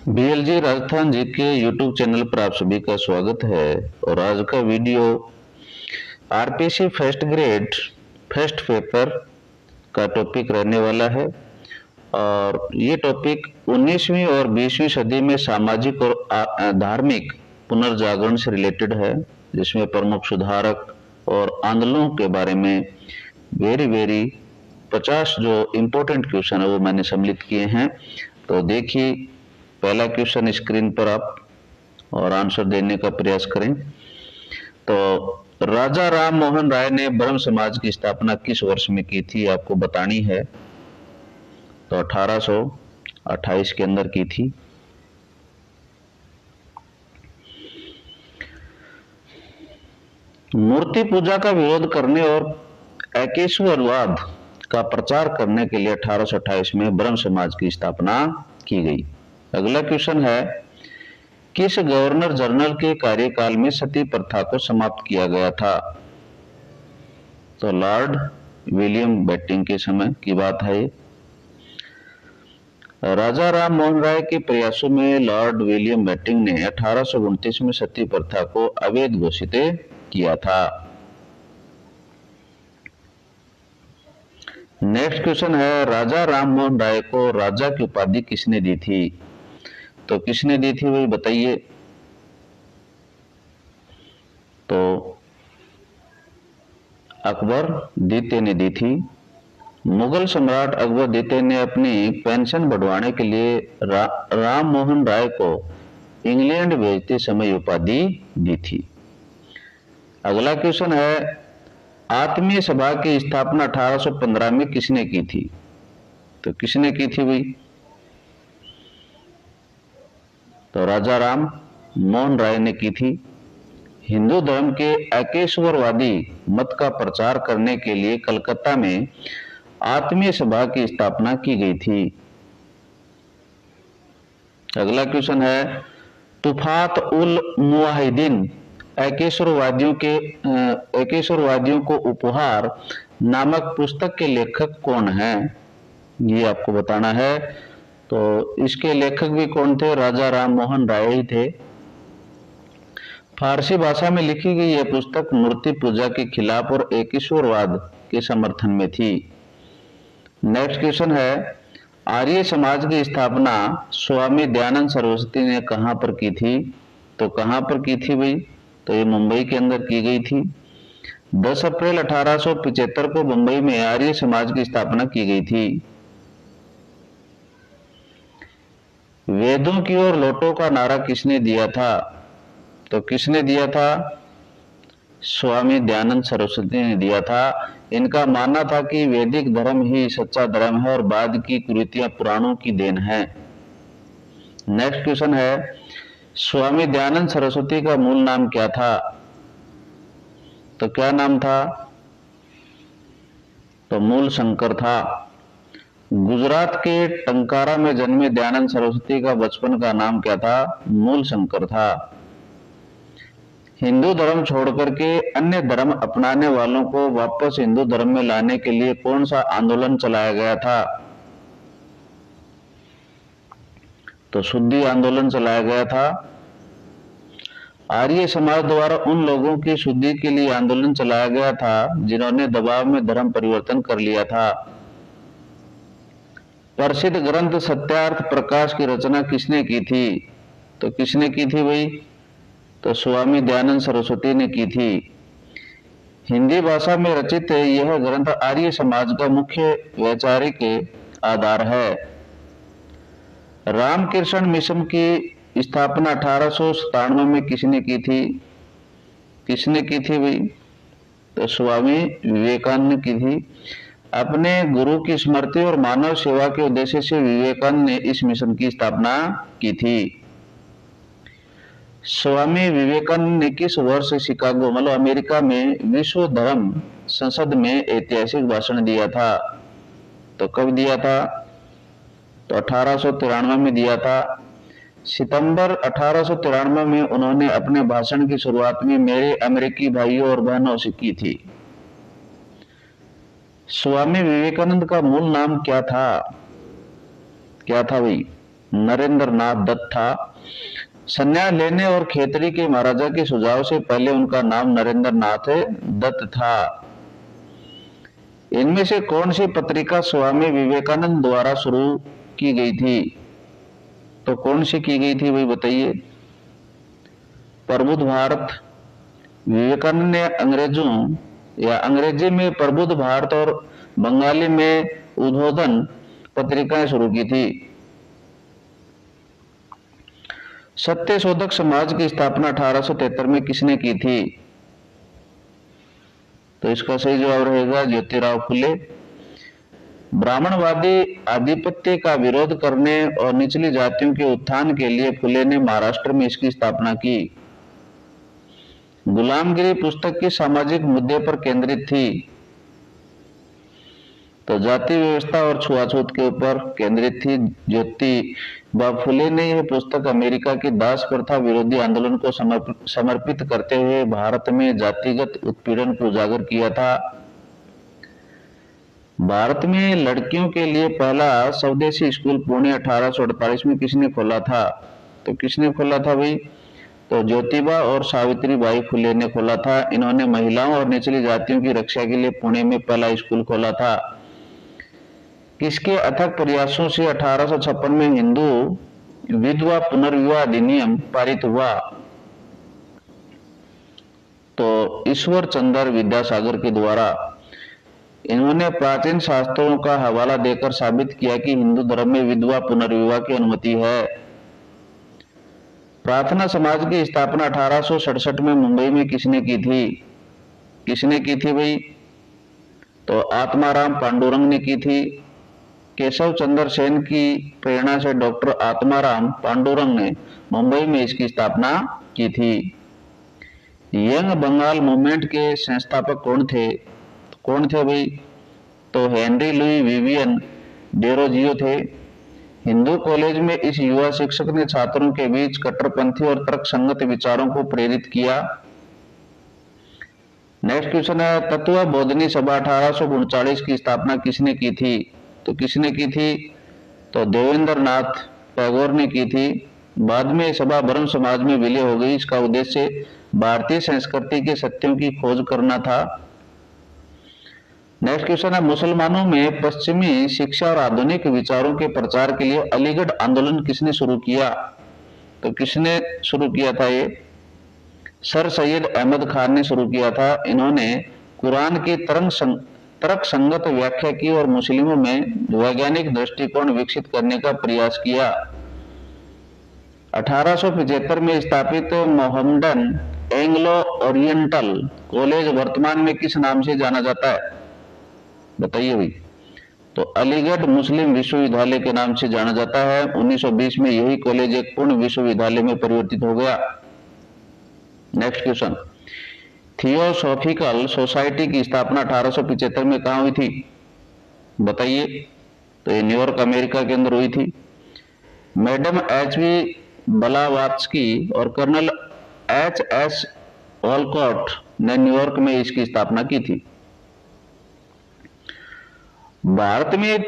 बीएलजी राजस्थान जी के YouTube channel पर आप सभी का स्वागत है। और आज का video RPC first grade first paper का टॉपिक रहने वाला है। और ये टॉपिक 19वीं और 20वीं सदी में सामाजिक और धार्मिक पुनर्जागरण से रिलेटेड है, जिसमें प्रमुख सुधारक और आंदोलनों के बारे में वेरी 50 जो इम्पोर्टेंट क्वेश्चन है वो मैंने सम्मिलित किए हैं। तो देखिए पहला क्वेश्चन स्क्रीन पर आप और आंसर देने का प्रयास करें। तो राजा राम मोहन राय ने ब्रह्म समाज की स्थापना किस वर्ष में की थी, आपको बतानी है। तो 1828 के अंदर की थी। मूर्ति पूजा का विरोध करने और एकेश्वरवाद का प्रचार करने के लिए 1828 में ब्रह्म समाज की स्थापना की गई। अगला क्वेश्चन है, किस गवर्नर जनरल के कार्यकाल में सती प्रथा को समाप्त किया गया था। तो लॉर्ड विलियम बेंटिंक के समय की बात है। राजा राम मोहन राय के प्रयासों में लॉर्ड विलियम बेंटिंक ने 1829 में सती प्रथा को अवैध घोषित किया था। नेक्स्ट क्वेश्चन है, राजा राम मोहन राय को राजा की उपाधि किसने दी थी। तो किसने दी थी वही बताइए। तो अकबर द्वितीय ने दी थी। मुगल सम्राट अकबर द्वितीय ने अपनी पेंशन बढ़वाने के लिए राम मोहन राय को इंग्लैंड भेजते समय उपाधि दी थी। अगला क्वेश्चन है, आत्मीय सभा की स्थापना 1815 में किसने की थी। तो किसने की थी भाई। तो राजा राम मोहन राय ने की थी। हिंदू धर्म के एकेश्वरवादी मत का प्रचार करने के लिए कलकत्ता में आत्मीय सभा की स्थापना की गई थी। अगला क्वेश्चन है, तुफात उल मुवाहिदीन एकेश्वरवादियों को उपहार नामक पुस्तक के लेखक कौन हैं, ये आपको बताना है। तो इसके लेखक भी कौन थे, राजा राम मोहन राय ही थे। फारसी भाषा में लिखी गई यह पुस्तक मूर्ति पूजा के खिलाफ और एकेश्वरवाद के समर्थन में थी। नेक्स्ट क्वेश्चन है, आर्य समाज की स्थापना स्वामी दयानंद सरस्वती ने कहां पर की थी। तो कहां पर की थी भाई। तो ये मुंबई के अंदर की गई थी। 10 अप्रैल 1875 को मुंबई में आर्य समाज की स्थापना की गई थी। वेदों की ओर लौटो का नारा किसने दिया था। तो किसने दिया था, स्वामी दयानंद सरस्वती ने दिया था। इनका मानना था कि वैदिक धर्म ही सच्चा धर्म है और बाद की कुरीतियां पुराणों की देन है। नेक्स्ट क्वेश्चन है, स्वामी दयानंद सरस्वती का मूल नाम क्या था। तो क्या नाम था। तो मूल शंकर था। गुजरात के टंकारा में जन्मे दयानंद सरस्वती का बचपन का नाम क्या था। मूल शंकर था। हिंदू धर्म छोड़कर के अन्य धर्म अपनाने वालों को वापस हिंदू धर्म में लाने के लिए कौन सा आंदोलन चलाया गया था। तो शुद्धि आंदोलन चलाया गया था। आर्य समाज द्वारा उन लोगों की शुद्धि के लिए आंदोलन चलाया गया था जिन्होंने दबाव में धर्म परिवर्तन कर लिया था। प्रसिद्ध ग्रंथ सत्यार्थ प्रकाश की रचना किसने की थी। तो किसने की थी भाई। तो स्वामी दयानंद सरस्वती ने की थी। हिंदी भाषा में रचित यह ग्रंथ आर्य समाज का मुख्य वैचारिक आधार है। रामकृष्ण मिशन की स्थापना 1897 में किसने की थी। किसने की थी भाई। तो स्वामी विवेकानंद की थी। अपने गुरु की स्मृति और मानव सेवा के उद्देश्य से विवेकानंद ने इस मिशन की स्थापना की थी। स्वामी विवेकानंद ने किस वर्ष शिकागो मतलब अमेरिका में विश्व धर्म संसद में ऐतिहासिक भाषण दिया था। तो कब दिया था। तो 1893 में दिया था। सितंबर 1893 में उन्होंने अपने भाषण की शुरुआत में मेरे अमेरिकी भाइयों और बहनों से की थी। स्वामी विवेकानंद का मूल नाम क्या था। क्या था भाई। नरेंद्र नाथ दत्त था। संन्यास लेने और खेतड़ी के महाराजा के सुझाव से पहले उनका नाम नरेंद्र नाथ दत्त था। इनमें से कौन सी पत्रिका स्वामी विवेकानंद द्वारा शुरू की गई थी? तो कौन सी की गई थी, वही बताइए। प्रबुद्ध भारत। विवेकानंद ने अंग्रेजी में प्रबुद्ध भारत और बंगाली में उद्बोधन पत्रिकाएं शुरू की थी। सत्यशोधक समाज की स्थापना 1873 में किसने की थी? तो इसका सही जवाब रहेगा ज्योतिराव फुले। ब्राह्मणवादी आधिपत्य का विरोध करने और निचली जातियों के उत्थान के लिए फुले ने महाराष्ट्र में इसकी स्थापना की। गुलामगिरी पुस्तक किस सामाजिक मुद्दे पर केंद्रित थी? तो जाति व्यवस्था और छुआछूत के ऊपर केंद्रित थी। ज्योतिबा फुले ने यह पुस्तक अमेरिका की दास प्रथा विरोधी आंदोलन को समर्पित करते हुए भारत में जातिगत उत्पीड़न को उजागर किया था। भारत में लड़कियों के लिए पहला स्वदेशी स्कूल पुणे 1848 में किसने खोला था? तो किसने खोला था भाई? तो ज्योतिबा और सावित्री बाई फुले ने खोला था। इन्होंने महिलाओं और निचली जातियों की रक्षा के लिए पुणे में पहला स्कूल खोला था। किसके अथक प्रयासों से 1856 में हिंदू विधवा पुनर्विवाह अधिनियम पारित हुआ? तो ईश्वर चंद्र विद्यासागर के द्वारा। इन्होंने प्राचीन शास्त्रों का हवाला देकर साबित किया कि हिंदू धर्म में विधवा पुनर्विवाह की अनुमति है। प्रार्थना समाज की स्थापना 1867 में मुंबई में किसने की थी? किसने की थी भाई? तो आत्माराम पांडुरंग ने की थी। केशव चंद्र सेन की प्रेरणा से डॉक्टर आत्माराम पांडुरंग ने मुंबई में इसकी स्थापना की थी। यंग बंगाल मूवमेंट के संस्थापक कौन थे? कौन थे भाई? तो हेनरी लुई विवियन डेरोजियो थे। हिंदू कॉलेज में इस युवा शिक्षक ने छात्रों के बीच कट्टरपंथी और तर्कसंगत विचारों को प्रेरित किया। नेक्स्ट क्वेश्चन है, तत्व बोधनी सभा 1839 की स्थापना किसने की थी? तो किसने की थी? तो देवेंद्र नाथ टैगोर ने की थी। बाद में सभा ब्रह्म समाज में विलय हो गई। इसका उद्देश्य भारतीय संस्कृति के सत्यों की खोज करना था। नेक्स्ट क्वेश्चन है, मुसलमानों में पश्चिमी शिक्षा और आधुनिक विचारों के प्रचार के लिए अलीगढ़ आंदोलन किसने शुरू किया? तो किसने शुरू किया था? ये सर सैयद अहमद खान ने शुरू किया था। इन्होंने कुरान की तर्क संगत व्याख्या की और मुस्लिमों में वैज्ञानिक दृष्टिकोण विकसित करने का प्रयास किया। 1875 में स्थापित मोहम्मडन एंग्लो ओरिएंटल कॉलेज वर्तमान में किस नाम से जाना जाता है? बताइए भाई। तो अलीगढ़ मुस्लिम विश्वविद्यालय के नाम से जाना जाता है। 1920 में यही कॉलेज एक पूर्ण विश्वविद्यालय में परिवर्तित हो गया। नेक्स्ट क्वेश्चन, थियोसॉफिकल सोसाइटी की स्थापना 1875 में कहां हुई थी? बताइए। तो ये न्यूयॉर्क अमेरिका के अंदर हुई थी। मैडम एच.वी. ब्लावात्स्की और कर्नल एच.एस. वॉलकॉट ने न्यूयॉर्क में इसकी स्थापना की थी। भारत में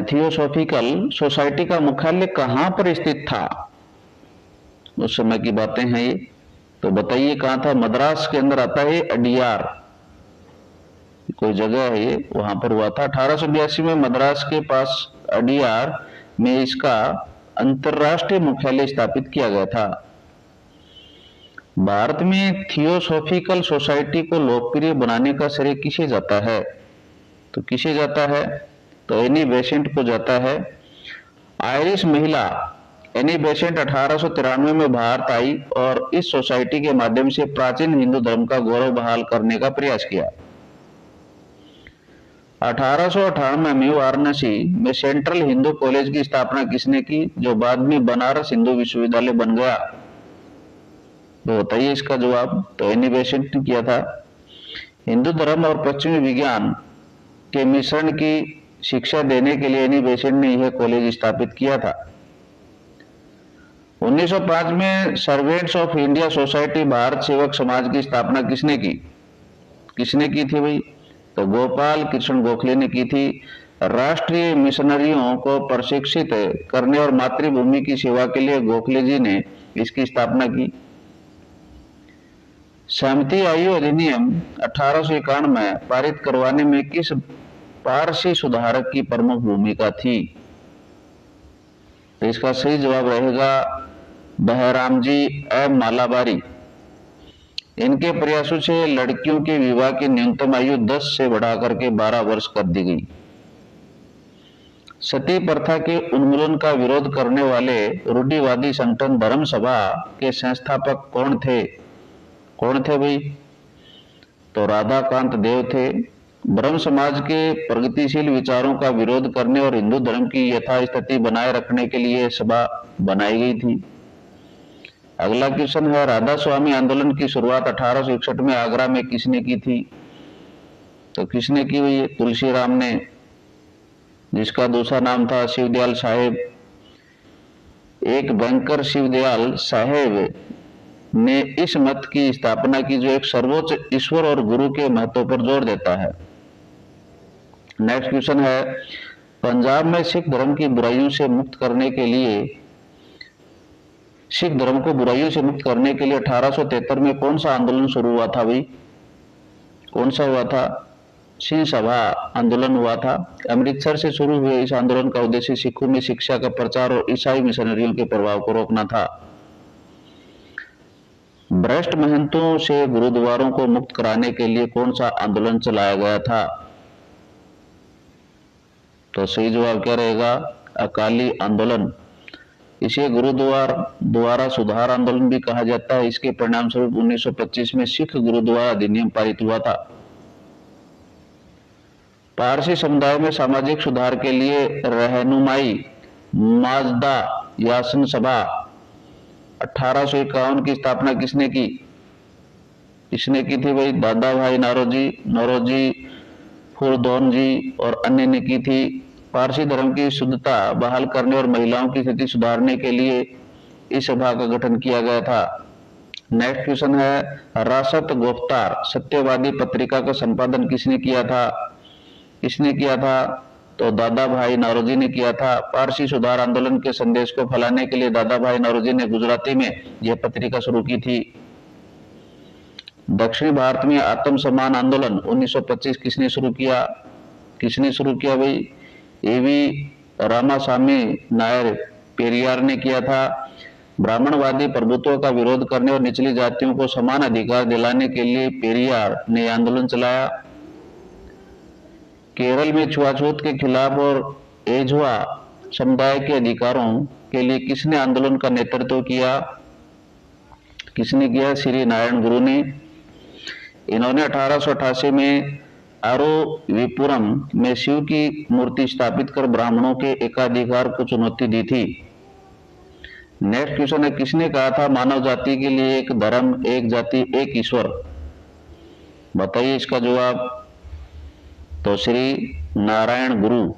थियोसॉफिकल सोसाइटी का मुख्यालय कहां पर स्थित था? उस समय की बातें हैं ये। तो बताइए कहां था? मद्रास के अंदर आता है अडियार, कोई जगह है ये, वहां पर हुआ था। 1882 में मद्रास के पास अडियार में इसका अंतरराष्ट्रीय मुख्यालय स्थापित किया गया था। भारत में थियोसॉफिकल सोसाइटी को लोकप्रिय बनाने का श्रेय किसे जाता है? तो किसे जाता है? तो एनी बेसेंट को जाता है। आयरिश महिला एनी बेसेंट 1893 में भारत आई और इस सोसाइटी के माध्यम से प्राचीन हिंदू धर्म का गौरव बहाल करने का प्रयास किया। 1898 में वाराणसी में सेंट्रल हिंदू कॉलेज की स्थापना किसने की, जो बाद में बनारस हिंदू विश्वविद्यालय बन गया? तो बताइए इसका जवाब। तो एनी बेसेंट ने किया था। हिंदू धर्म और पश्चिमी विज्ञान के मिश्रण की शिक्षा देने के लिए एनी बेसेंट ने यह कॉलेज स्थापित किया था। 1905 में servants of India society Bharat सेवक समाज की स्थापना किसने की? किसने की थी भाई? तो गोपाल कृष्ण गोखले ने की थी। राष्ट्रीय मिशनरियों को प्रशिक्षित करने और मातृभूमि की सेवा के लिए गोखले जी ने इसकी स्थापना की। सहमति आयु अधिनियम 1851 में पारित करवाने में किस पारसी सुधारक की प्रमुख भूमिका थी? तो इसका सही जवाब रहेगा बहराम जी एम मालाबारी। इनके प्रयासों से लड़कियों के विवाह की न्यूनतम आयु 10 से बढ़ाकर के 12 वर्ष कर दी गई। सती प्रथा के उन्मूलन का विरोध करने वाले रूढ़िवादी संगठन धर्म सभा के संस्थापक कौन थे? कौन थे भाई? तो राधाकांत देव थे। ब्रह्म समाज के प्रगतिशील विचारों का विरोध करने और हिंदू धर्म की यथास्थिति बनाए रखने के लिए सभा बनाई गई थी। अगला क्वेश्चन है, राधा स्वामी आंदोलन की शुरुआत 1861 में आगरा में किसने की थी? तो किसने की हुई है? तुलसीराम ने, जिसका दूसरा नाम था शिवदयाल साहेब। एक बैंकर शिवदयाल साहेब ने इस मत की स्थापना की जो एक सर्वोच्च ईश्वर और गुरु के महत्व पर जोर देता है। नेक्स्ट क्वेश्चन है, पंजाब में सिख धर्म की बुराइयों से मुक्त करने के लिए सिख धर्म को बुराइयों से मुक्त करने के लिए 1873 में कौन सा आंदोलन शुरू हुआ था भाई? कौन सा हुआ था? सिंह सभा आंदोलन हुआ था। अमृतसर से शुरू हुए इस आंदोलन का उद्देश्य सिखों में शिक्षा का प्रचार और ईसाई मिशनरियों के प्रभाव को रोकना था। भ्रष्ट महंतों से गुरुद्वारों को मुक्त कराने के लिए कौन सा आंदोलन चलाया गया था? तो सही जवाब क्या रहेगा? अकाली आंदोलन। इसे गुरुद्वार द्वारा सुधार आंदोलन भी कहा जाता है। इसके परिणाम स्वरूप 1925 में सिख गुरुद्वारा अधिनियम पारित हुआ था। पारसी समुदाय में सामाजिक सुधार के लिए रहनुमाई माजदा यासन सभा 1851 की स्थापना किसने की? किसने की थी भाई? दादा भाई नौरोजी फुरदौन जी और अन्य ने की थी। पारसी धर्म की शुद्धता बहाल करने और महिलाओं की स्थिति सुधारने के लिए इस सभा का गठन किया गया था। नेक्स्ट क्वेश्चन है, रासत गुफ्तार सत्यवादी पत्रिका का संपादन किसने किया था? किसने किया था? तो दादा भाई नौरोजी ने किया था। पारसी सुधार आंदोलन के संदेश को फैलाने के लिए दादा भाई नौरोजी ने गुजराती में यह पत्रिका शुरू की थी। दक्षिण भारत में आत्म सम्मान आंदोलन 1925 किसने शुरू किया? किसने शुरू किया भाई? एवी रामासामी नायर पेरियार ने किया था। ब्राह्मणवादी प्रभुत्व का विरोध करने और निचली जातियों को समान अधिकार दिलाने के लिए पेरियार ने आंदोलन चलाया। केरल में छुआछूत के खिलाफ और एझवा समुदाय के अधिकारों के लिए किसने आंदोलन का नेतृत्व किया? किसने किया? श्री नारायण गुरु ने। इन्होंने 1888 में आरोविपुरम में शिव की मूर्ति स्थापित कर ब्राह्मणों के एकाधिकार को चुनौती दी थी। नेक्स्ट क्वेश्चन है, किसने कहा था मानव जाति के लिए एक धर्म, एक जाति, एक ईश्वर? बताइए इसका जवाब। तो श्री नारायण गुरु।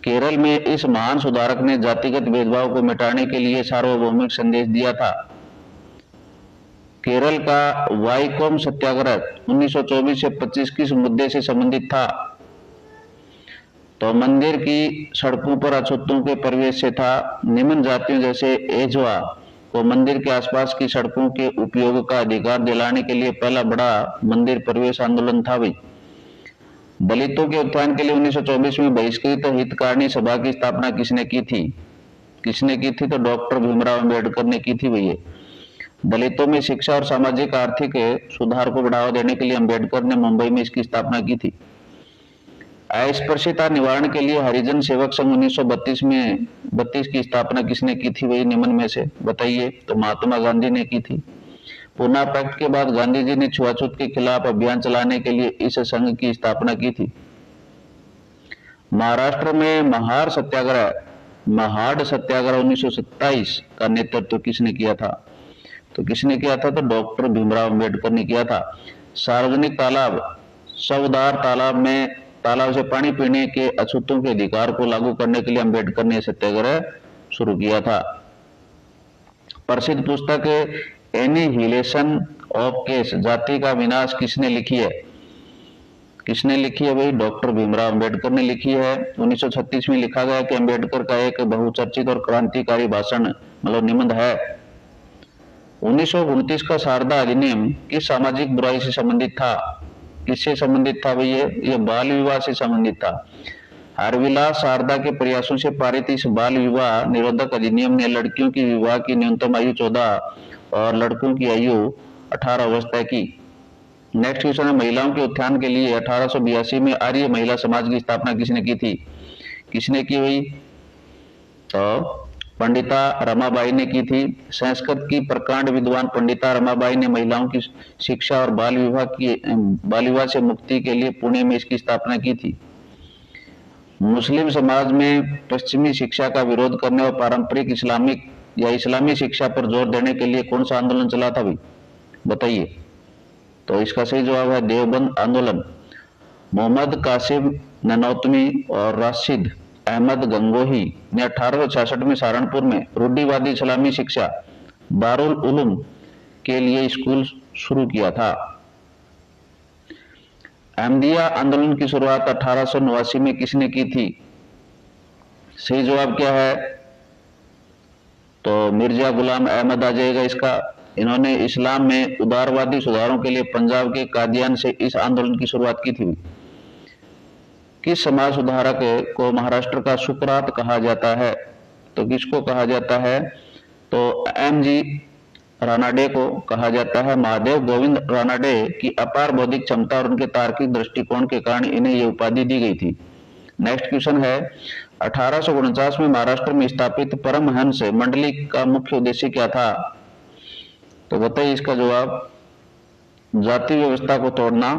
केरल में इस महान सुधारक ने जातिगत भेदभाव को मिटाने के लिए सार्वभौमिक संदेश दिया था। केरल का वाईकोम सत्याग्रह 1924 से 25 किस मुद्दे से संबंधित था? तो मंदिर की सड़कों पर अछूतों के प्रवेश से था। निम्न जातियों जैसे एझवा को मंदिर के आसपास की सड़कों के उपयोग का अधिकार दिलाने के लिए पहला बड़ा मंदिर प्रवेश आंदोलन था भाई। दलितों के उत्थान के लिए 1924 में बहिष्कृत हितकारिणी सभा की स्थापना किसने की थी? किसने की थी? तो डॉक्टर भीमराव अंबेडकर ने की थी भैया। दलितों में शिक्षा और सामाजिक आर्थिक सुधार को बढ़ावा देने के लिए अंबेडकर ने मुंबई में इसकी स्थापना की थी। अस्पृश्यता निवारण के लिए हरिजन सेवक संघ 1932 की स्थापना किसने की थी वही निम्न में से बताइए? तो महात्मा गांधी ने की थी। पूना पैक्ट के बाद गांधी जी ने छुआछूत के खिलाफ अभियान चलाने के लिए इस संघ की स्थापना की थी। महाराष्ट्र में महाड़ सत्याग्रह 1927 का नेतृत्व किसने किया था? तो किसने किया था? तो डॉक्टर भीमराव अंबेडकर ने किया था। सार्वजनिक तालाब सवदार तालाब से पानी पीने के अछूतों के अधिकार को लागू करने के लिए अंबेडकर ने सत्याग्रह शुरू किया था। प्रसिद्ध पुस्तक एनिहिलेशन ऑफ केस जाति का विनाश किसने लिखी है? किसने लिखी है भाई? डॉक्टर भीमराव अंबेडकर ने लिखी है। 1936 में लिखा गया कि अंबेडकर का एक बहुचर्चित और क्रांतिकारी भाषण मतलब निबंध है। 1929 का शारदा अधिनियम किस सामाजिक बुराई से संबंधित था? किससे संबंधित था भाई? ये बाल विवाह से संबंधित था। हरविलास शारदा के प्रयासों से पारित इस बाल विवाह निरोधक अधिनियम ने लड़कियों की विवाह की न्यूनतम आयु 14 और लड़कों की आयु 18 वर्ष तय की। नेक्स्ट क्वेश्चन है, महिलाओं के उत्थान के लिए 1882 में आर्य महिला समाज की स्थापना किसने की थी? किसने की हुई? तो पंडिता रमाबाई ने की थी। संस्कृत की प्रकांड विद्वान पंडिता रमाबाई ने महिलाओं की शिक्षा और बाल विवाह से मुक्ति के लिए पुणे में इसकी स्थापना की थी। मुस्लिम समाज में पश्चिमी शिक्षा का विरोध करने और पारंपरिक इस्लामी शिक्षा पर जोर देने के लिए कौन सा आंदोलन चला था भाई? बताइए। तो इसका सही जवाब है देवबंद आंदोलन। मोहम्मद कासिम ननौतवी और राशिद अहमद गंगोही ने 1866 में सहारनपुर में रूढ़िवादी इस्लामी शिक्षा दारुल उलूम के लिए स्कूल शुरू किया था। अहमदिया आंदोलन की शुरुआत 1889 में किसने की थी? सही जवाब क्या है? तो मिर्जा गुलाम अहमद आ जाएगा इसका। इन्होंने इस्लाम में उदारवादी सुधारों के लिए पंजाब के कादियान से इस आंदोलन की शुरुआत की थी। किस समाज सुधारक को महाराष्ट्र का सुकरात कहा जाता है? तो किसको कहा जाता है? तो एम.जी. रानाडे को कहा जाता है। महादेव गोविंद रानाडे की अपार बौद्धिक क्षमता और उनके तार्किक दृष्टिकोण के कारण इन्हें यह उपाधि दी गई थी। नेक्स्ट क्वेश्चन है, 1849 में महाराष्ट्र में स्थापित परमहंस मंडली का मुख्य उद्देश्य क्या था? तो बताइए इसका जवाब। जाति व्यवस्था को तोड़ना।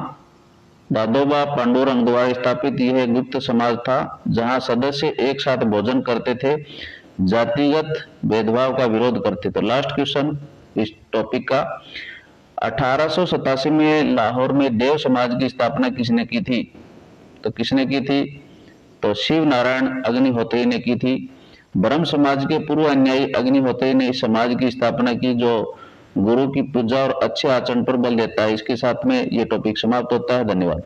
दादोबा पांडुरंग द्वारा स्थापित यह गुप्त समाज था जहां सदस्य एक साथ भोजन करते थे, जातिगत भेदभाव का विरोध करते थे। लास्ट क्वेश्चन इस टॉपिक का, 1887 में लाहौर में देव समाज की स्थापना किसने की थी? तो किसने की थी? तो शिव नारायण अग्निहोत्री ने की थी। ब्रह्म समाज के पूर्व अन्यायी अग्निहोत्री ने इस समाज की स्थापना की जो गुरु की पूजा और अच्छे आचरण पर बल देता है। इसके साथ में ये टॉपिक समाप्त होता है। धन्यवाद।